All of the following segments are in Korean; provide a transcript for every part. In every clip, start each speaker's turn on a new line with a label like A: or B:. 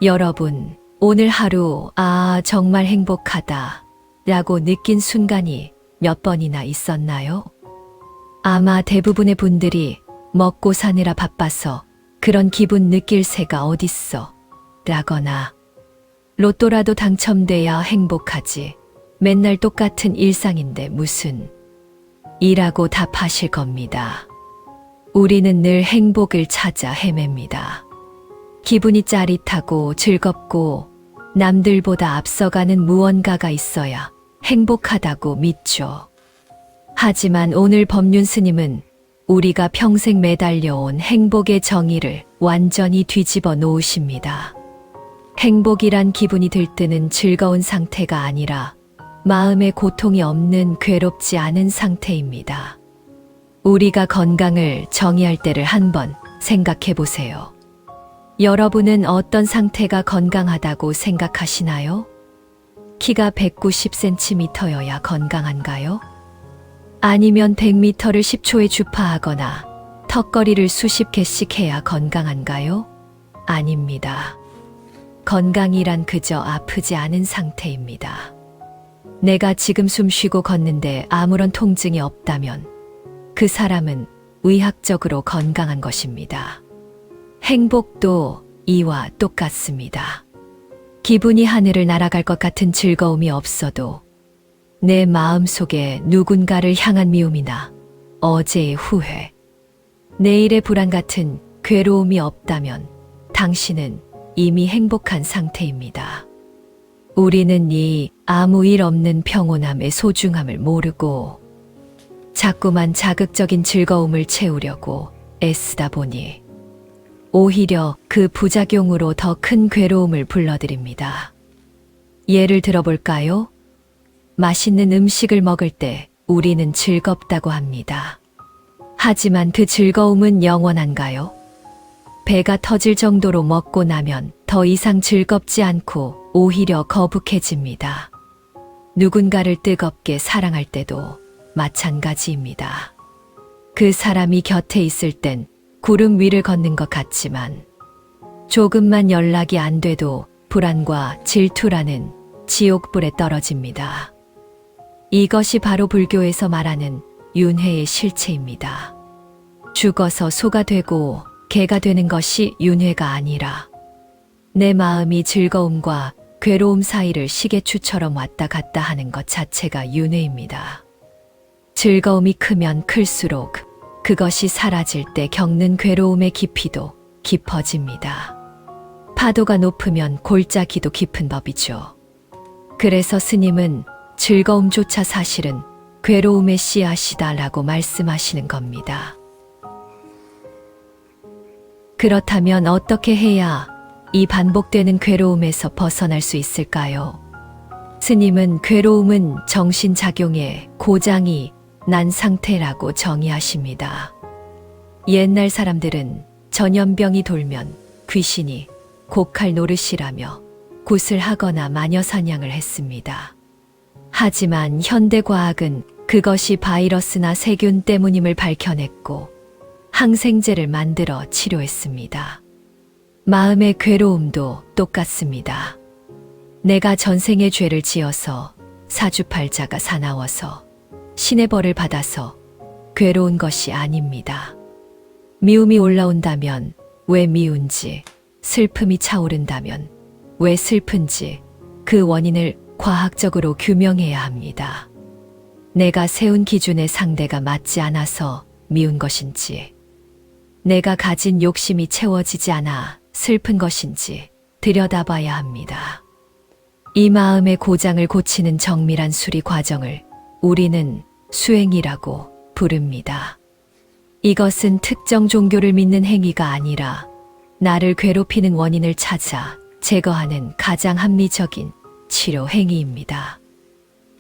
A: 여러분, 오늘 하루, 정말 행복하다 라고 느낀 순간이 몇 번이나 있었나요? 아마 대부분의 분들이 먹고 사느라 바빠서 그런 기분 느낄 새가 어딨어 라거나 로또라도 당첨돼야 행복하지. 맨날 똑같은 일상인데 무슨 이라고 답하실 겁니다. 우리는 늘 행복을 찾아 헤맵니다. 기분이 짜릿하고 즐겁고 남들보다 앞서가는 무언가가 있어야 행복하다고 믿죠. 하지만 오늘 법륜 스님은 우리가 평생 매달려온 행복의 정의를 완전히 뒤집어 놓으십니다. 행복이란 기분이 들뜨는 즐거운 상태가 아니라 마음에 고통이 없는 괴롭지 않은 상태입니다. 우리가 건강을 정의할 때를 한번 생각해 보세요. 여러분은 어떤 상태가 건강하다고 생각하시나요? 키가 190cm여야 건강한가요? 아니면 100m를 10초에 주파하거나 턱걸이를 수십 개씩 해야 건강한가요? 아닙니다. 건강이란 그저 아프지 않은 상태입니다. 내가 지금 숨 쉬고 걷는데 아무런 통증이 없다면 그 사람은 의학적으로 건강한 것입니다. 행복도 이와 똑같습니다. 기분이 하늘을 날아갈 것 같은 즐거움이 없어도 내 마음 속에 누군가를 향한 미움이나 어제의 후회, 내일의 불안 같은 괴로움이 없다면 당신은 이미 행복한 상태입니다. 우리는 이 아무 일 없는 평온함의 소중함을 모르고 자꾸만 자극적인 즐거움을 채우려고 애쓰다 보니 오히려 그 부작용으로 더 큰 괴로움을 불러들입니다. 예를 들어볼까요? 맛있는 음식을 먹을 때 우리는 즐겁다고 합니다. 하지만 그 즐거움은 영원한가요? 배가 터질 정도로 먹고 나면 더 이상 즐겁지 않고 오히려 거북해집니다. 누군가를 뜨겁게 사랑할 때도 마찬가지입니다. 그 사람이 곁에 있을 땐 구름 위를 걷는 것 같지만 조금만 연락이 안 돼도 불안과 질투라는 지옥불에 떨어집니다. 이것이 바로 불교에서 말하는 윤회의 실체입니다. 죽어서 소가 되고 개가 되는 것이 윤회가 아니라 내 마음이 즐거움과 괴로움 사이를 시계추처럼 왔다 갔다 하는 것 자체가 윤회입니다. 즐거움이 크면 클수록 그것이 사라질 때 겪는 괴로움의 깊이도 깊어집니다. 파도가 높으면 골짜기도 깊은 법이죠. 그래서 스님은 즐거움조차 사실은 괴로움의 씨앗이다라고 말씀하시는 겁니다. 그렇다면 어떻게 해야 이 반복되는 괴로움에서 벗어날 수 있을까요? 스님은 괴로움은 정신작용의 고장이 난 상태라고 정의하십니다. 옛날 사람들은 전염병이 돌면 귀신이 고칼 노릇이라며 굿을 하거나 마녀 사냥을 했습니다. 하지만 현대과학은 그것이 바이러스나 세균 때문임을 밝혀냈고 항생제를 만들어 치료했습니다. 마음의 괴로움도 똑같습니다. 내가 전생에 죄를 지어서 사주팔자가 사나워서 신의 벌을 받아서 괴로운 것이 아닙니다. 미움이 올라온다면 왜 미운지, 슬픔이 차오른다면 왜 슬픈지 그 원인을 과학적으로 규명해야 합니다. 내가 세운 기준의 상대가 맞지 않아서 미운 것인지, 내가 가진 욕심이 채워지지 않아 슬픈 것인지 들여다봐야 합니다. 이 마음의 고장을 고치는 정밀한 수리 과정을 우리는 수행이라고 부릅니다. 이것은 특정 종교를 믿는 행위가 아니라 나를 괴롭히는 원인을 찾아 제거하는 가장 합리적인 치료 행위입니다.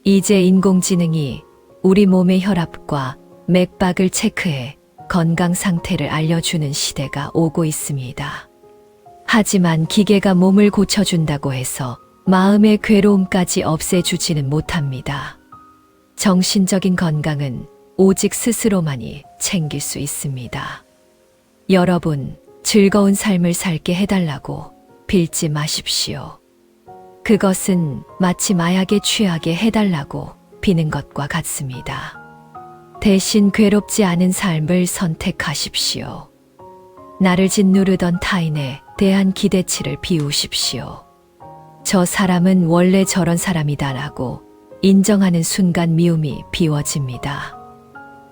A: 이제 인공지능이 우리 몸의 혈압과 맥박을 체크해 건강 상태를 알려주는 시대가 오고 있습니다. 하지만 기계가 몸을 고쳐준다고 해서 마음의 괴로움까지 없애주지는 못합니다. 정신적인 건강은 오직 스스로만이 챙길 수 있습니다. 여러분, 즐거운 삶을 살게 해달라고 빌지 마십시오. 그것은 마치 마약에 취하게 해달라고 비는 것과 같습니다. 대신 괴롭지 않은 삶을 선택하십시오. 나를 짓누르던 타인에 대한 기대치를 비우십시오. 저 사람은 원래 저런 사람이다라고 인정하는 순간 미움이 비워집니다.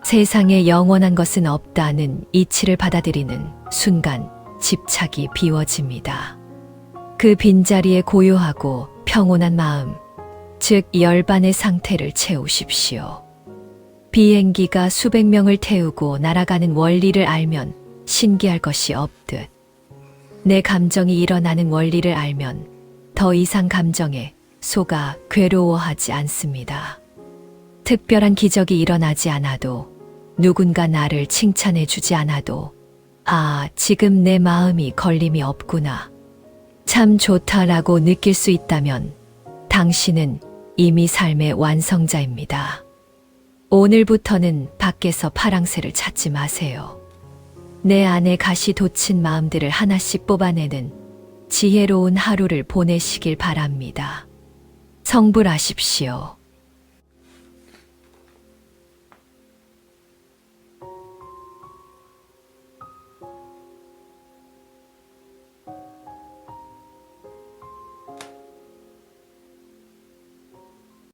A: 세상에 영원한 것은 없다는 이치를 받아들이는 순간 집착이 비워집니다. 그 빈자리에 고요하고 평온한 마음, 즉 열반의 상태를 채우십시오. 비행기가 수백 명을 태우고 날아가는 원리를 알면 신기할 것이 없듯 내 감정이 일어나는 원리를 알면 더 이상 감정에 속아 괴로워하지 않습니다. 특별한 기적이 일어나지 않아도 누군가 나를 칭찬해 주지 않아도 아, 지금 내 마음이 걸림이 없구나. 참 좋다라고 느낄 수 있다면 당신은 이미 삶의 완성자입니다. 오늘부터는 밖에서 파랑새를 찾지 마세요. 내 안에 가시 돋친 마음들을 하나씩 뽑아내는 지혜로운 하루를 보내시길 바랍니다. 성불하십시오.